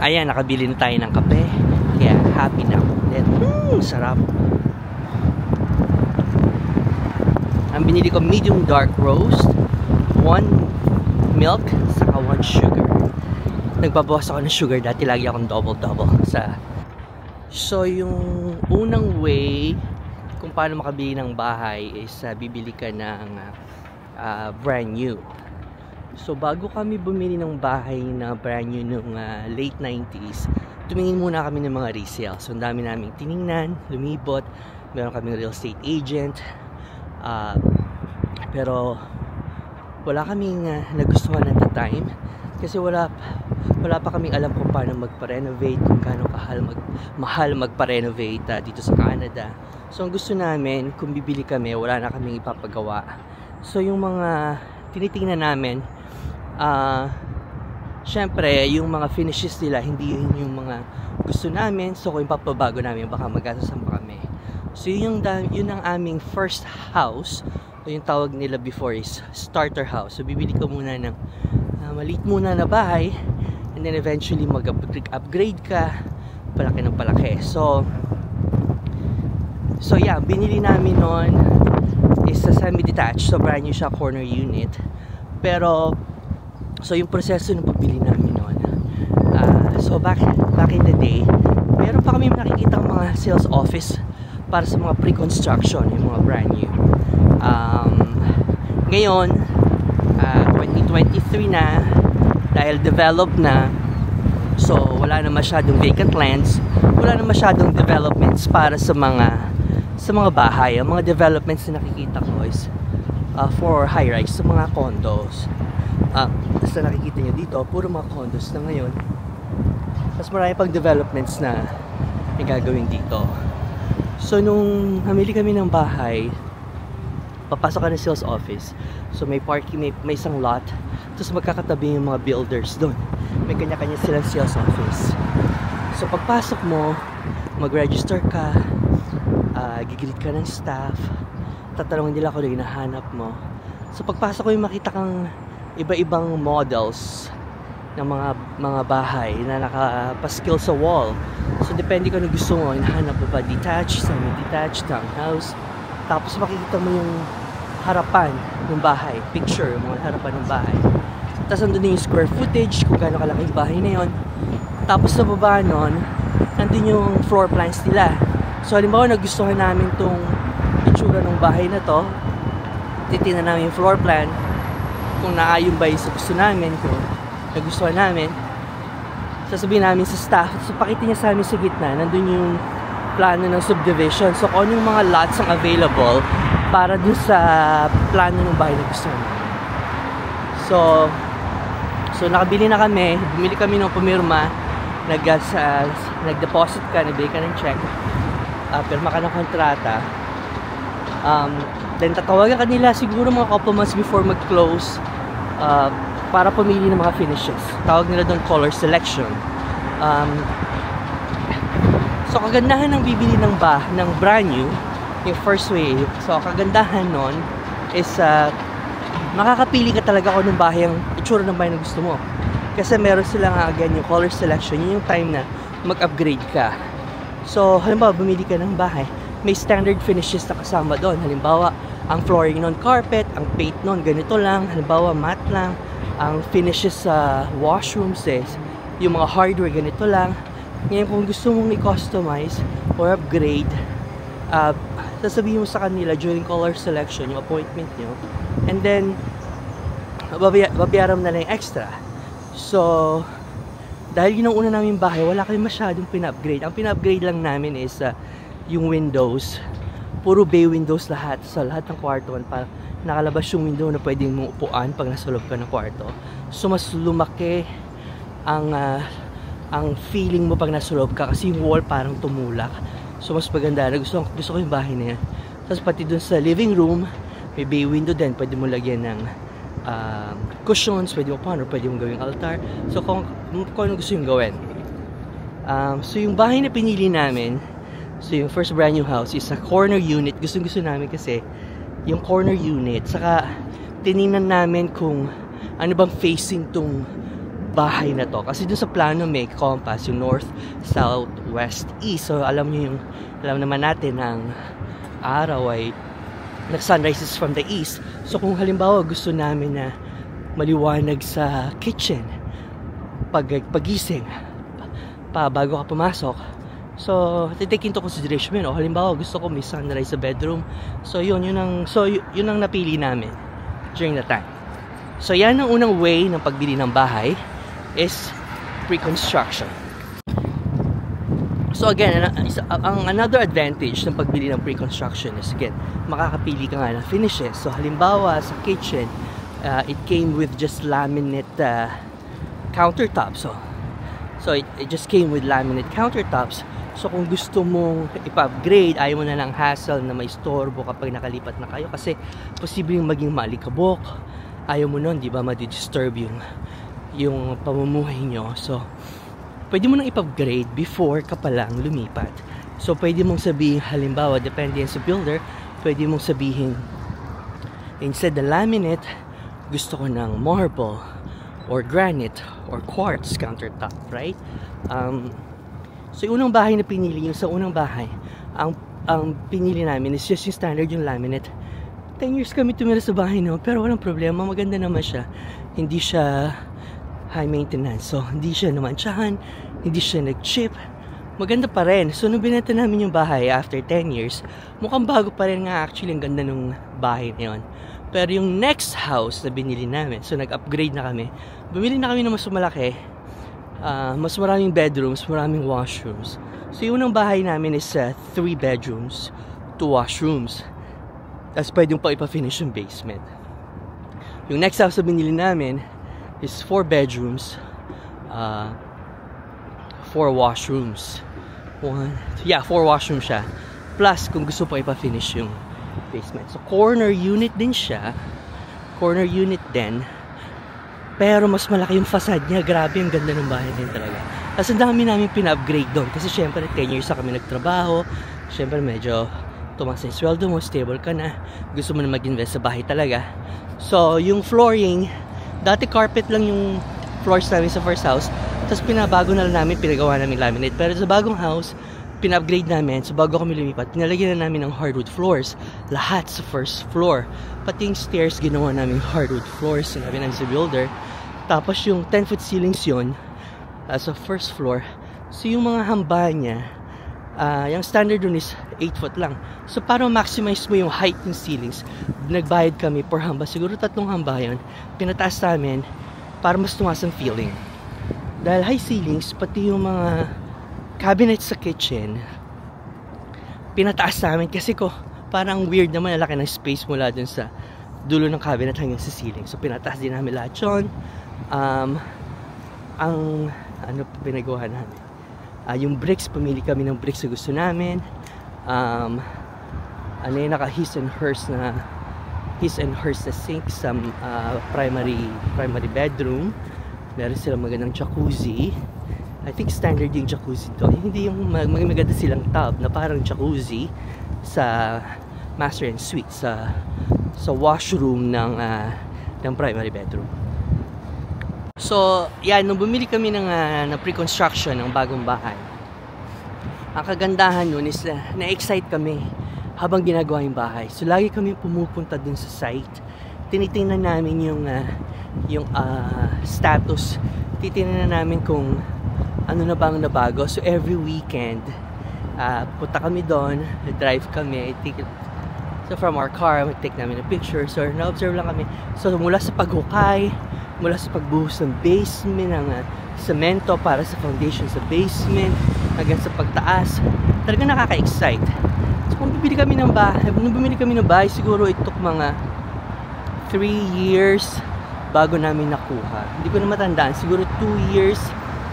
Ayan, nakabili na tayo ng kape. Kaya happy na ako ulit. Sarap. Ang binili ko medium dark roast, 1 milk, saka 1 sugar. Nagbabawas ako ng sugar, dati lagi akong double-double sa... So yung unang way kung paano makabili ng bahay is bibili ka ng brand new. So bago kami bumili ng bahay na brand new nung late 90s, tumingin muna kami ng mga resale. So ang dami naming tiningnan, lumibot, meron kaming real estate agent, pero wala kaming nagustuhan at the time kasi wala pa kaming alam kung paano magpa-renovate, kung gaano mahal magpa-renovate dito sa Canada. So ang gusto namin, kung bibili kami, wala na kaming ipapagawa. So yung mga tinitingnan namin, syempre yung mga finishes nila hindi yun yung mga gusto namin. So kung papabago namin, baka magastosan pa kami. So yun ang aming first house, o yung tawag nila before is starter house. So bibili ko muna ng maliit muna na bahay, and then eventually mag-upgrade ka, palaki ng palaki. So yeah, binili namin noon is a semi-detached, so brand new siya, corner unit. Pero so yung proseso ng pagbili namin noon, so back in the day, meron pa kami nakikita mga sales office para sa mga pre-construction, yung mga brand new. Ngayon 2023 na, dahil developed na, so wala na masyadong vacant lands, wala na masyadong developments para sa mga bahay. Ang mga developments na nakikita ko is for high-rise, sa mga condos. Basta nakikita nyo dito, puro mga condos na ngayon. Mas marami pang developments na may gagawin dito. So nung namili kami ng bahay, papasok ka ng sales office. So may parking, may isang lot. Tapos magkakatabi yung mga builders doon. May kanya-kanya silang sales office. So pagpasok mo, mag-register ka, gigreet ka ng staff, tatanungin nila kung ano hinahanap mo. So pagpasok ko, yung makita kang iba-ibang models ng mga bahay na nakapaskil sa wall. So depende kung ano gusto mo, hinahanap mo ba detached, semi-detached, townhouse. Tapos makikita mo yung harapan ng bahay, picture, mga harapan ng bahay. Tapos nandun yung square footage, kung gaano kalaki yung bahay na yun. Tapos sa baba nun, nandun yung floor plans nila. So halimbawa nagustuhan namin tong itsura ng bahay na to, titingnan namin yung floor plan, kung naayon ba yung sa gusto namin, kung nagustuhan namin, sasabihin namin sa staff. So pakita niya sa amin sa gitna, nandun yung plano ng subdivision. So kung yung mga lots ang available para dun sa plano ng bahay na gusto namin. So nakabili na kami, bumili kami ng pumirma, nag-deposit ka, nagbili ka ng check, pirma ka ng kontrata, then tatawagan ka nila siguro mga couple months before mag-close, para pumili ng mga finishes. Tawag nila doon color selection. So kagandahan ng bibili ng brand new, yung first way. So kagandahan nun is makakapili ka talaga kung ng bahay, ang itsura ng bahay na gusto mo. Kasi meron silang again yung color selection, yun yung time na mag-upgrade ka. So halimbawa bumili ka ng bahay, may standard finishes na kasama doon. Halimbawa ang flooring nun carpet, ang paint nun ganito lang, halimbawa matte lang, ang finishes sa washrooms yung mga hardware ganito lang. Ngayon kung gusto mong i-customize or upgrade, sasabihin mo sa kanila during color selection yung appointment nyo, and then babayaran na lang yung extra. So dahil yun ang una namin bahay, wala kami masyadong pina-upgrade. Ang pina-upgrade lang namin is yung windows, puro bay windows lahat sa lahat ng kwarto, para nakalabas yung window na pwedeng mong upuan pag nasa loob ka ng kwarto. So mas lumaki ang feeling mo pag nasa loob ka, kasi yung wall parang tumulak. So mas maganda. Gusto ko yung bahay na yan. Tapos pati dun sa living room, may bay window din. Pwede mo lagyan ng cushions, pwede mo paano, pwede mo gawing altar. So kung ano gusto yung gawin. So yung bahay na pinili namin, so yung first brand new house is a corner unit. Gusto namin kasi yung corner unit. Saka tinignan namin kung ano bang facing tong bahay na to. Kasi dun sa plano may compass, yung north, south, west, east. So alam naman natin ang araw ay nag-sunrises from the east. So kung halimbawa gusto namin na maliwanag sa kitchen pagising bago ka pumasok, so take into consideration yun. O halimbawa gusto ko may sunrise sa bedroom, so yun ang napili namin during the time. So yan ang unang way ng pagbili ng bahay, is pre-construction. So again, ang another advantage ng pagbili ng pre-construction is, again, makakapili ka nga ng finishes. So halimbawa sa kitchen, it came with just laminate countertops. So it just came with laminate countertops. So kung gusto mong ipa-upgrade, ayaw mo na ng hassle na may storbo kapag nakalipat na kayo, kasi posibleng maging maalikabok. Ayaw mo nun, di ba, ma-disturb yung pamumuhay nyo. So pwede mo nang ipa-upgrade before ka pa lang lumipat. So pwede mong sabihin, halimbawa, depende sa builder, pwede mong sabihin, instead the laminate, gusto ko ng marble or granite or quartz countertop, right? So yung unang bahay na pinili, yung sa unang bahay, ang pinili namin is just yung standard, yung laminate. 10 years kami tumira sa bahay, no? Pero walang problema, maganda naman siya. Hindi siya high maintenance, so hindi siya namansyahan, hindi siya nag-chip, maganda pa rin. So nung binenta namin yung bahay after 10 years, mukhang bago pa rin nga. Actually, ang ganda nung bahay na yun. Pero yung next house na binili namin, so nag-upgrade na kami, bumili na kami ng mas malaki, mas maraming bedrooms, maraming washrooms. So yung unang bahay namin is 3 bedrooms, 2 washrooms. Tapos pwede pa ipa-finish yung basement. Yung next house na binili namin is 4 bedrooms, 4 washrooms. 4 washrooms siya. Plus, kung gusto pa ipa-finish yung basement. So, corner unit din siya. Corner unit din. Pero mas malaki yung facade niya. Grabe, ang ganda ng bahay din talaga. Kasi ang dami namin pina-upgrade doon. Kasi syempre, 10 years na kami nagtrabaho. Syempre, medyo tumaas na yung sweldo mo, stable ka na. Gusto mo na mag-invest sa bahay talaga. So, yung flooring, dati carpet lang yung floors namin sa first house. Tapos pinabago na lang namin, pinagawa namin laminate. Pero sa bagong house, pina-upgrade namin. So bago kami lumipat, pinalagyan na namin ng hardwood floors. Lahat sa first floor. Pati yung stairs, ginawa namin hardwood floors. Sinabi namin sa builder. Tapos yung 10-foot ceilings yun, sa first floor. So yung mga hamba niya, yung standard dun is 8 foot lang. So para maximize mo yung height ng ceilings, nagbayad kami per hamba. Siguro 3 hamba yun. Pinataas namin para mas tumaas ang feeling. Dahil high ceilings, pati yung mga cabinet sa kitchen, pinataas namin kasi parang weird naman, laki ng space mula dun sa dulo ng cabinet hanggang sa ceiling. So pinataas din namin lahat yun. Ano pa pinagawa namin? Yung bricks, pumili kami ng bricks na gusto namin. Ano yung naka his and hers na sink sa primary bedroom. Meron silang magandang jacuzzi. I think standard yung jacuzzi to. Hindi yung maganda silang tub na parang jacuzzi sa master and suite, sa washroom ng primary bedroom. So, yan, nung bumili kami ng pre-construction ng bagong bahay, ang kagandahan nun is na-excite kami habang ginagawa yung bahay. So, lagi kami pumupunta dun sa site. Tinitingnan namin yung status. Titingnan namin kung ano na bang nabago. So every weekend, punta kami doon, drive kami, so from our car, mag-take namin ng pictures, or na-observe lang kami. So mula sa paghukay, mula sa pagbuhos ng basement, ng semento para sa foundation sa basement, hanggang sa pagtaas, talaga nakaka-excite. So kung bumili kami ng bahay, siguro it took mga 3 years bago namin nakuha. Hindi ko na matandaan, siguro 2 years.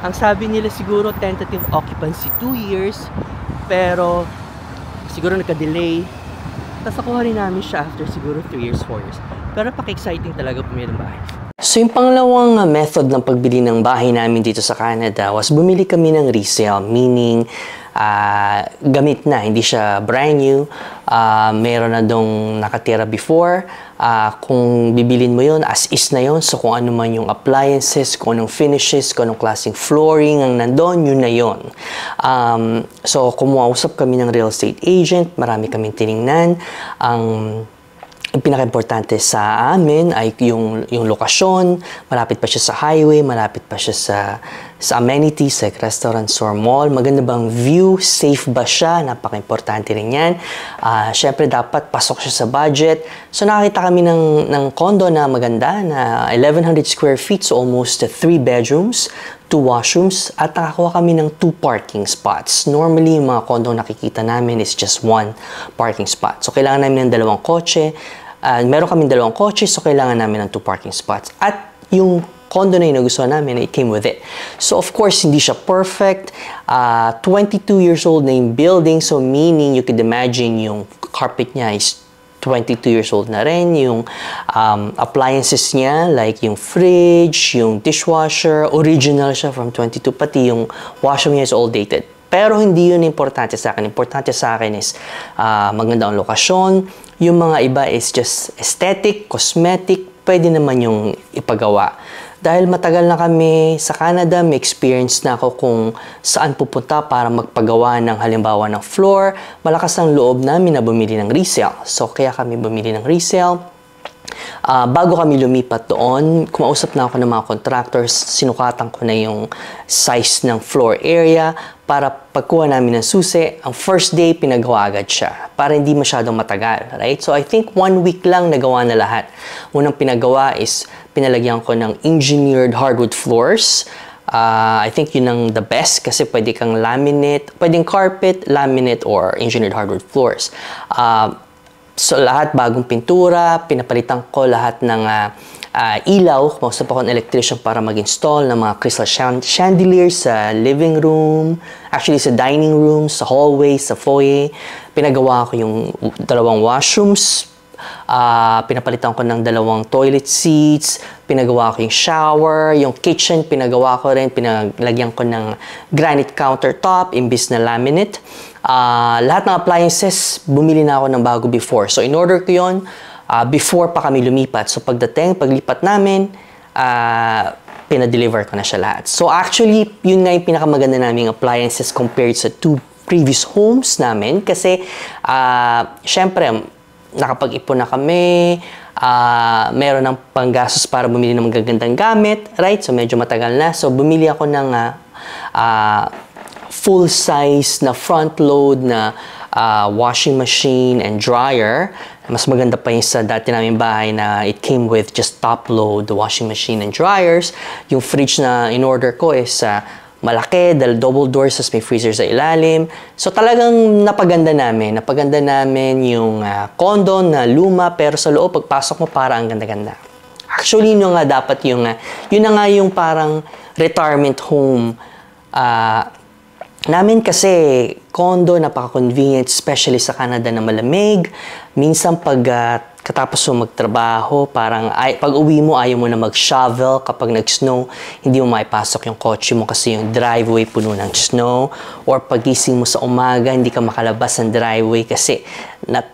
Ang sabi nila siguro tentative occupancy 2 years, pero siguro nagka-delay. Tapos nakuha rin namin siya after siguro 3 years, 4 years. Pero paka-exciting talaga pumili ng bahay. So yung pangalawang method ng pagbili ng bahay namin dito sa Canada was bumili kami ng resale, meaning gamit na, hindi siya brand new. Meron na dong nakatira before. Kung bibilin mo yun, as is na yun. So kung ano man yung appliances, kung anong finishes, kung anong klaseng flooring ang nandun, yun na yun. So kumuusap kami ng real estate agent, marami kaming tiningnan. Ang pinaka-importante sa amin ay yung lokasyon, malapit pa siya sa highway, malapit pa siya sa amenities like restaurants or mall. Maganda bang view? Safe ba siya? Napaka-importante rin yan. Siyempre dapat pasok siya sa budget. So nakakita kami ng condo na maganda na 1,100 square feet, so almost 3 bedrooms, 2 washrooms, at nakakuha kami ng 2 parking spots. Normally, yung mga condo nakikita namin is just 1 parking spot. So kailangan namin ng 2 kotse. Meron kaming 2 kotse, so kailangan namin ng 2 parking spots. At yung condo na yung nagustuhan namin, it came with it. So of course, hindi siya perfect. 22 years old na yung building, so meaning you could imagine yung carpet niya is 22 years old na rin. Yung appliances niya, like yung fridge, yung dishwasher, original siya from 22, pati yung washer niya is all dated. Pero hindi yun importante sa akin. Importante sa akin is maganda ang lokasyon. Yung mga iba is just aesthetic, cosmetic, pwede naman yung ipagawa. Dahil matagal na kami sa Canada, may experience na ako kung saan pupunta para magpagawa ng halimbawa ng floor. Malakas ang loob namin na bumili ng resale. So kaya kami bumili ng resale. Bago kami lumipat doon, kumausap na ako ng mga contractors, sinukatan ko na yung size ng floor area para pagkuha namin ng susi, ang first day pinagawa agad siya para hindi masyadong matagal, right? So I think 1 week lang nagawa na lahat. Unang pinagawa is pinalagyan ko ng engineered hardwood floors. I think yun ang the best kasi pwede kang laminate, pwedeng carpet, laminate, or engineered hardwood floors. So lahat bagong pintura, pinapalitan ko lahat ng ilaw. Kumausap ako ng electrician para mag-install ng mga crystal chandeliers sa living room, actually sa dining room, sa hallway, sa foyer. Pinagawa ko yung 2 washrooms. Pinapalitan ko ng 2 toilet seats, pinagawa ko yung shower, yung kitchen, pinagawa ko rin, pinalagyan ko ng granite countertop imbis na laminate. Lahat ng appliances, bumili na ako ng bago before. So, in order ko yun, before pa kami lumipat. So, paglipat namin, pinadeliver ko na siya lahat. So, actually, yun nga yung pinakamaganda naming appliances compared sa 2 previous homes namin. Kasi, syempre, nakapag-ipon na kami, meron ng panggastos para bumili ng magagandang gamit, right? So, medyo matagal na. So, bumili ako ng full-size na front-load na washing machine and dryer. Mas maganda pa yung sa dati namin bahay na it came with just top-load, the washing machine and dryers. Yung fridge na in-order ko is malaki, dahil double doors, tas may freezer sa ilalim. So talagang napaganda namin yung condo na luma, pero sa loob, pagpasok mo, para ang ganda-ganda. Actually, yun nga dapat yun na nga yung parang retirement home namin, kasi condo, napaka-convenient, especially sa Canada na malamig. Minsan pag katapos mo magtrabaho, parang pag uwi mo, ayaw mo na mag-shovel kapag nag-snow, hindi mo maipasok yung kotse mo kasi yung driveway puno ng snow. Or pagising mo sa umaga, hindi ka makalabas ng driveway kasi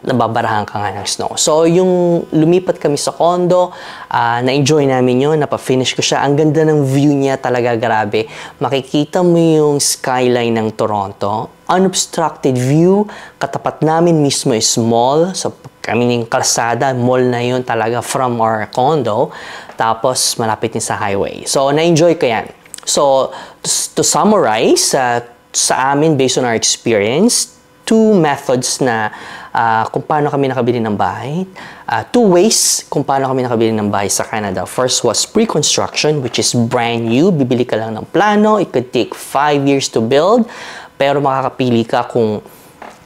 nababarahan ka nga ng snow. So, yung lumipat kami sa condo, na-enjoy namin yun, napafinish ko siya. Ang ganda ng view niya talaga, grabe. Makikita mo yung skyline ng Toronto. Unobstructed view, katapat namin mismo is mall. So, kami ng kalsada, mall na yun talaga from our condo. Tapos, malapit din sa highway. So, na-enjoy ko yan. So, to summarize, sa amin, based on our experience, 2 methods na kung paano kami nakabili ng bahay. 2 ways kung paano kami nakabili ng bahay sa Canada. First was pre-construction, which is brand new. Bibili ka lang ng plano. It could take 5 years to build. Pero makakapili ka kung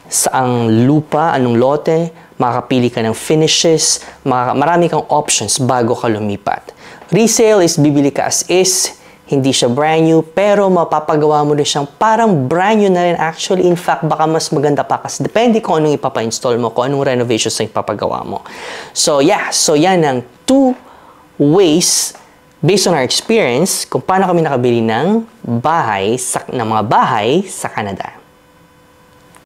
saang lupa, anong lote, makakapili ka ng finishes, marami kang options bago ka lumipat. Resale is bibili ka as is, hindi siya brand new, pero mapapagawa mo rin siyang parang brand new na rin actually. In fact, baka mas maganda pa kasi depende kung anong ipapa-install mo, kung anong renovations na ipapagawa mo. So yeah, so yan ang 2 ways based on our experience kung paano kami nakabili ng mga bahay sa Canada.